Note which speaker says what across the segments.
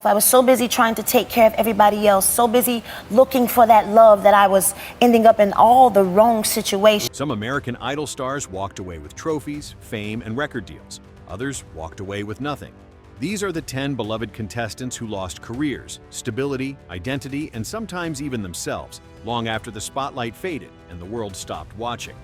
Speaker 1: I was so busy trying to take care of everybody else, so busy looking for that love that I was ending up in all the wrong situations.
Speaker 2: Some American Idol stars walked away with trophies, fame, and record deals. Others walked away with nothing. These are the 10 beloved contestants who lost careers, stability, identity, and sometimes even themselves, long after the spotlight faded and the world stopped watching.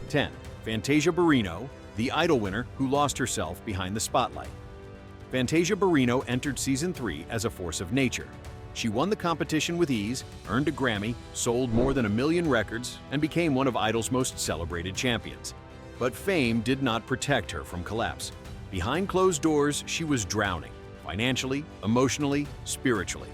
Speaker 2: 10. Fantasia Barrino, the Idol winner who lost herself behind the spotlight. Fantasia Barrino entered Season 3 as a force of nature. She won the competition with ease, earned a Grammy, sold more than 1 million records, and became one of Idol's most celebrated champions. But fame did not protect her from collapse. Behind closed doors, she was drowning, financially, emotionally, spiritually.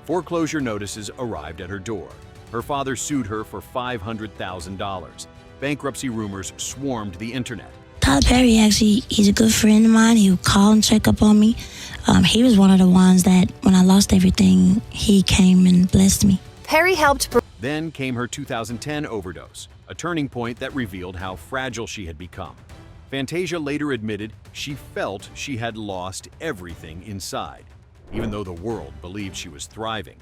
Speaker 2: Foreclosure notices arrived at her door. Her father sued her for $500,000. Bankruptcy rumors swarmed the internet.
Speaker 3: Tyler Perry, actually, he's a good friend of mine. He would call and check up on me. He was one of the ones that, when I lost everything, he came and blessed me.
Speaker 4: Perry helped.
Speaker 2: Then came her 2010 overdose, a turning point that revealed how fragile she had become. Fantasia later admitted she felt she had lost everything inside, even though the world believed she was thriving.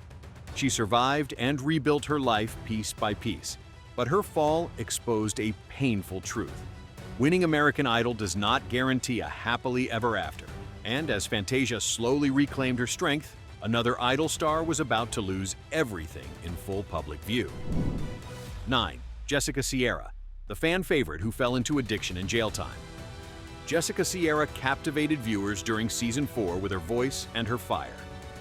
Speaker 2: She survived and rebuilt her life piece by piece, but her fall exposed a painful truth. Winning American Idol does not guarantee a happily ever after. And as Fantasia slowly reclaimed her strength, another Idol star was about to lose everything in full public view. 9. Jessica Sierra, the fan favorite who fell into addiction and jail time. Jessica Sierra captivated viewers during Season 4 with her voice and her fire.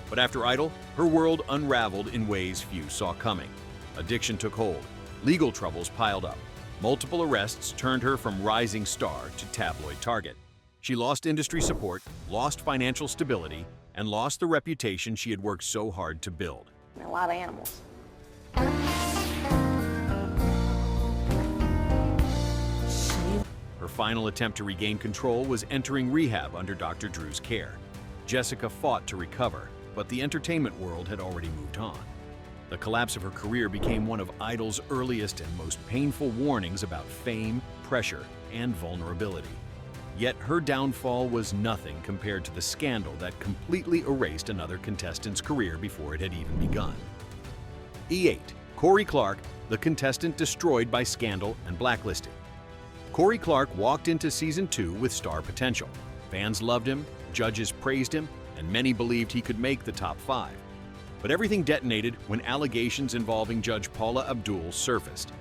Speaker 2: But after Idol, her world unraveled in ways few saw coming. Addiction took hold. Legal troubles piled up. Multiple arrests turned her from rising star to tabloid target. She lost industry support, lost financial stability, and lost the reputation she had worked so hard to build.
Speaker 1: A lot of animals.
Speaker 2: Her final attempt to regain control was entering rehab under Dr. Drew's care. Jessica fought to recover, but the entertainment world had already moved on. The collapse of her career became one of Idol's earliest and most painful warnings about fame, pressure, and vulnerability. Yet her downfall was nothing compared to the scandal that completely erased another contestant's career before it had even begun. E8. Corey Clark, the contestant destroyed by scandal and blacklisted. Corey Clark walked into Season 2 with star potential. Fans loved him, judges praised him, and many believed he could make the top 5. But everything detonated when allegations involving Judge Paula Abdul surfaced.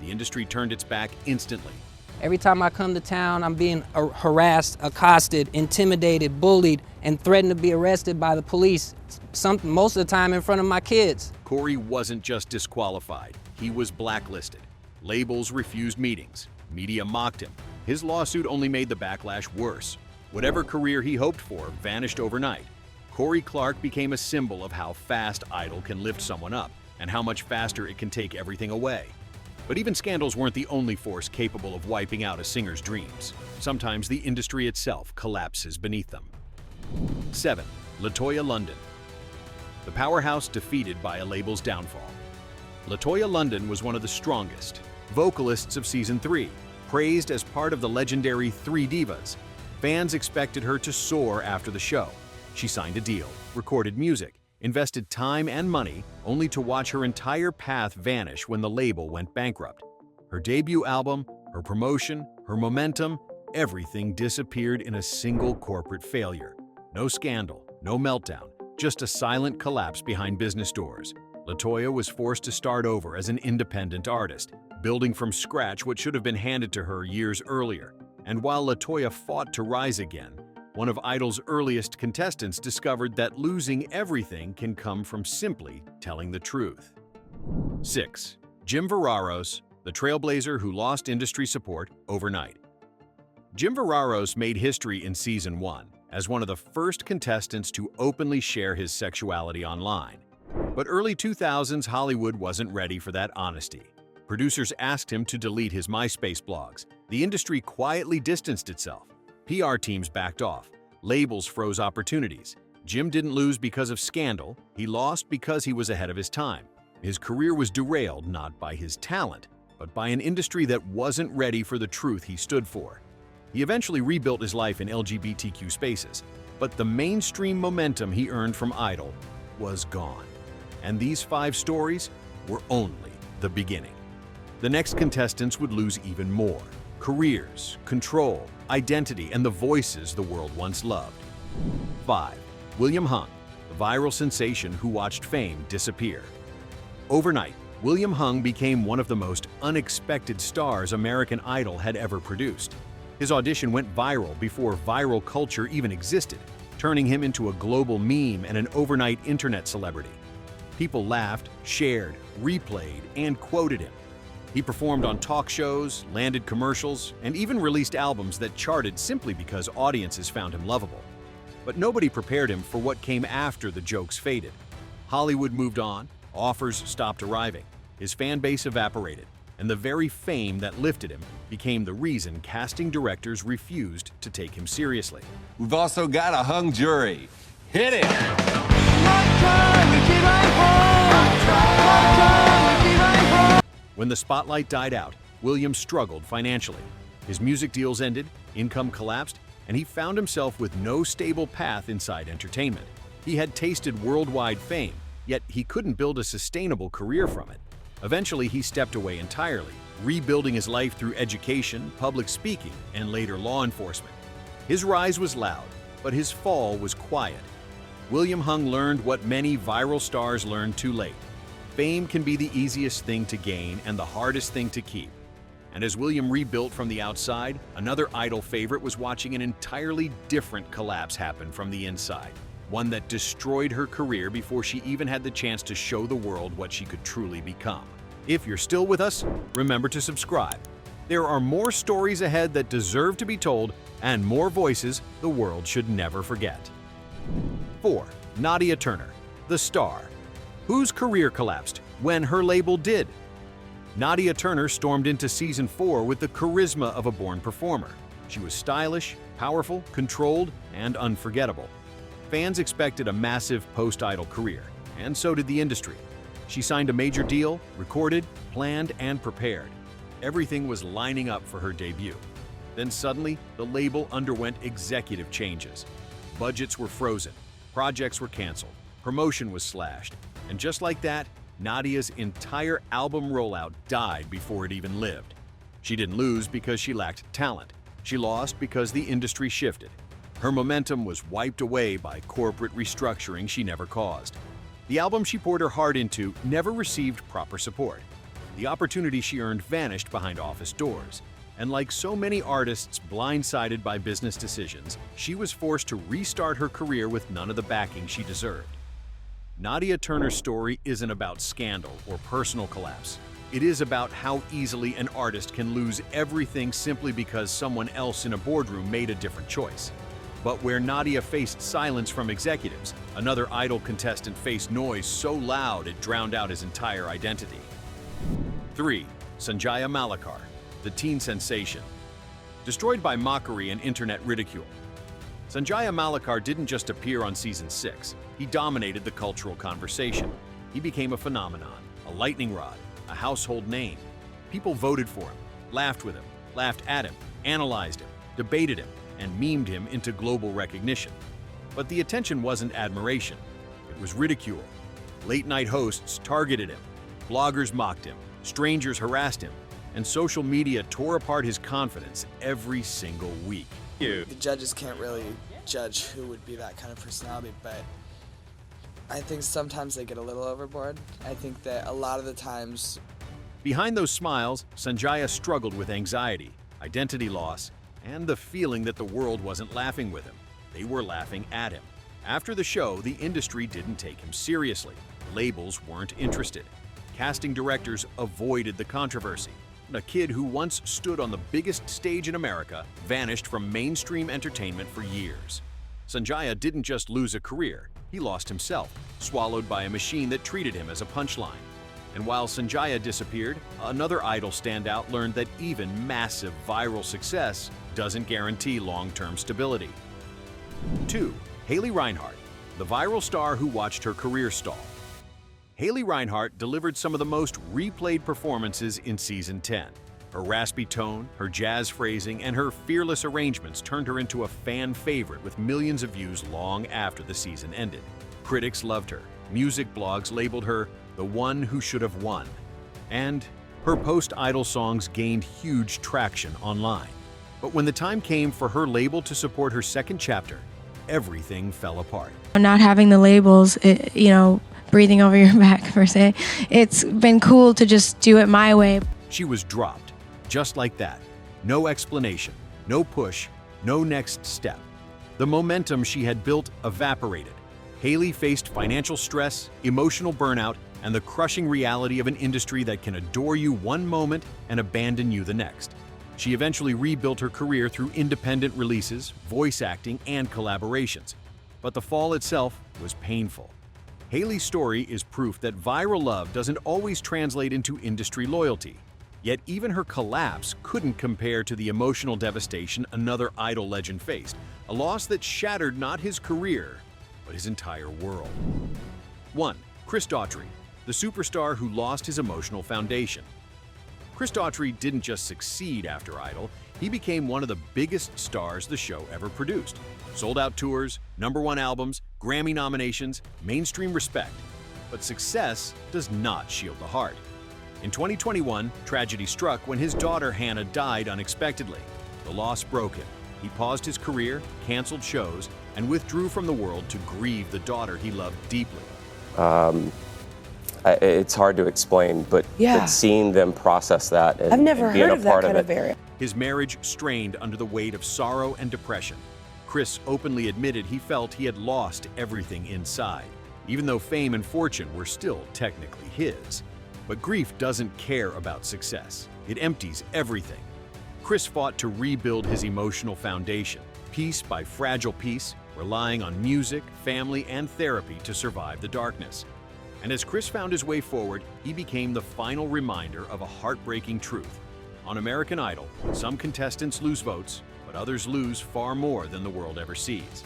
Speaker 2: The industry turned its back instantly.
Speaker 5: Every time I come to town, I'm being harassed, accosted, intimidated, bullied, and threatened to be arrested by the police, most of the time in front of my kids.
Speaker 2: Corey wasn't just disqualified, he was blacklisted. Labels refused meetings. Media mocked him. His lawsuit only made the backlash worse. Whatever career he hoped for vanished overnight. Corey Clark became a symbol of how fast Idol can lift someone up and how much faster it can take everything away. But even scandals weren't the only force capable of wiping out a singer's dreams. Sometimes the industry itself collapses beneath them. 7. LaToya London. The powerhouse defeated by a label's downfall. LaToya London was one of the strongest vocalists of Season 3, praised as part of the legendary Three Divas. Fans expected her to soar after the show. She signed a deal, recorded music, invested time and money, only to watch her entire path vanish when the label went bankrupt. Her debut album, her promotion, her momentum, everything disappeared in a single corporate failure. No scandal, no meltdown, just a silent collapse behind business doors. LaToya was forced to start over as an independent artist, building from scratch what should have been handed to her years earlier. And while LaToya fought to rise again, one of Idol's earliest contestants discovered that losing everything can come from simply telling the truth. 6. Jim Veraros, the trailblazer who lost industry support overnight. Jim Veraros made history in Season 1 as one of the first contestants to openly share his sexuality online. But early 2000s Hollywood wasn't ready for that honesty. Producers asked him to delete his MySpace blogs. The industry quietly distanced itself. PR teams backed off. Labels froze opportunities. Jim didn't lose because of scandal. He lost because he was ahead of his time. His career was derailed not by his talent, but by an industry that wasn't ready for the truth he stood for. He eventually rebuilt his life in LGBTQ spaces. But the mainstream momentum he earned from Idol was gone. And these 5 stories were only the beginning. The next contestants would lose even more: careers, control, identity, and the voices the world once loved. 5. William Hung, the viral sensation who watched fame disappear. Overnight, William Hung became one of the most unexpected stars American Idol had ever produced. His audition went viral before viral culture even existed, turning him into a global meme and an overnight internet celebrity. People laughed, shared, replayed, and quoted him. He performed on talk shows, landed commercials, and even released albums that charted simply because audiences found him lovable. But nobody prepared him for what came after the jokes faded. Hollywood moved on, offers stopped arriving, his fan base evaporated, and the very fame that lifted him became the reason casting directors refused to take him seriously.
Speaker 4: We've also got a hung jury. Hit it!
Speaker 2: When the spotlight died out, William struggled financially. His music deals ended, income collapsed, and he found himself with no stable path inside entertainment. He had tasted worldwide fame, yet he couldn't build a sustainable career from it. Eventually, he stepped away entirely, rebuilding his life through education, public speaking, and later law enforcement. His rise was loud, but his fall was quiet. William Hung learned what many viral stars learned too late. Fame can be the easiest thing to gain and the hardest thing to keep. And as William rebuilt from the outside, another Idol favorite was watching an entirely different collapse happen from the inside. One that destroyed her career before she even had the chance to show the world what she could truly become. If you're still with us, remember to subscribe. There are more stories ahead that deserve to be told and more voices the world should never forget. 4. Nadia Turner, the star. Whose career collapsed when her label did? Nadia Turner stormed into season 4 with the charisma of a born performer. She was stylish, powerful, controlled, and unforgettable. Fans expected a massive post-Idol career, and so did the industry. She signed a major deal, recorded, planned, and prepared. Everything was lining up for her debut. Then suddenly, the label underwent executive changes. Budgets were frozen, projects were canceled, promotion was slashed, and just like that, Nadia's entire album rollout died before it even lived. She didn't lose because she lacked talent. She lost because the industry shifted. Her momentum was wiped away by corporate restructuring she never caused. The album she poured her heart into never received proper support. The opportunity she earned vanished behind office doors. And like so many artists blindsided by business decisions, she was forced to restart her career with none of the backing she deserved. Nadia Turner's story isn't about scandal or personal collapse. It is about how easily an artist can lose everything simply because someone else in a boardroom made a different choice. But where Nadia faced silence from executives, another Idol contestant faced noise so loud it drowned out his entire identity. 3. Sanjaya Malakar, the teen sensation. Destroyed by mockery and internet ridicule, Sanjaya Malakar didn't just appear on season 6. He dominated the cultural conversation. He became a phenomenon, a lightning rod, a household name. People voted for him, laughed with him, laughed at him, analyzed him, debated him, and memed him into global recognition. But the attention wasn't admiration. It was ridicule. Late-night hosts targeted him. Bloggers mocked him. Strangers harassed him. And social media tore apart his confidence every single week.
Speaker 6: The judges can't really judge who would be that kind of personality, but I think sometimes they get a little overboard. I think that a lot of the times...
Speaker 2: Behind those smiles, Sanjaya struggled with anxiety, identity loss, and the feeling that the world wasn't laughing with him. They were laughing at him. After the show, the industry didn't take him seriously. Labels weren't interested. Casting directors avoided the controversy. A kid who once stood on the biggest stage in America vanished from mainstream entertainment for years. Sanjaya didn't just lose a career, he lost himself, swallowed by a machine that treated him as a punchline. And while Sanjaya disappeared, another Idol standout learned that even massive viral success doesn't guarantee long-term stability. 2. Haley Reinhart, the viral star who watched her career stall. Haley Reinhart delivered some of the most replayed performances in Season 10. Her raspy tone, her jazz phrasing, and her fearless arrangements turned her into a fan favorite with millions of views long after the season ended. Critics loved her. Music blogs labeled her the one who should have won. And her post-Idol songs gained huge traction online. But when the time came for her label to support her second chapter, everything fell apart.
Speaker 7: Not having the labels, breathing over your back per se, it's been cool to just do it my way.
Speaker 2: She was dropped, just like that. No explanation, no push, no next step. The momentum she had built evaporated. Haley faced financial stress, emotional burnout, and the crushing reality of an industry that can adore you one moment and abandon you the next. She eventually rebuilt her career through independent releases, voice acting, and collaborations. But the fall itself was painful. Haley's story is proof that viral love doesn't always translate into industry loyalty. Yet even her collapse couldn't compare to the emotional devastation another Idol legend faced, a loss that shattered not his career, but his entire world. 1. Chris Daughtry, the superstar who lost his emotional foundation. Chris Daughtry didn't just succeed after Idol, he became one of the biggest stars the show ever produced. Sold-out tours, #1 albums, Grammy nominations, mainstream respect. But success does not shield the heart. In 2021, tragedy struck when his daughter Hannah died unexpectedly. The loss broke him. He paused his career, canceled shows, and withdrew from the world to grieve the daughter he loved deeply.
Speaker 8: It's hard to explain, but seeing them process that and,
Speaker 9: I've never
Speaker 8: being
Speaker 9: heard
Speaker 8: a
Speaker 9: of that
Speaker 8: part
Speaker 9: kind
Speaker 8: of
Speaker 9: of
Speaker 8: it.
Speaker 9: area.
Speaker 2: His marriage strained under the weight of sorrow and depression. Chris openly admitted he felt he had lost everything inside, even though fame and fortune were still technically his. But grief doesn't care about success. It empties everything. Chris fought to rebuild his emotional foundation, piece by fragile piece, relying on music, family, and therapy to survive the darkness. And as Chris found his way forward, he became the final reminder of a heartbreaking truth. On American Idol, some contestants lose votes, but others lose far more than the world ever sees.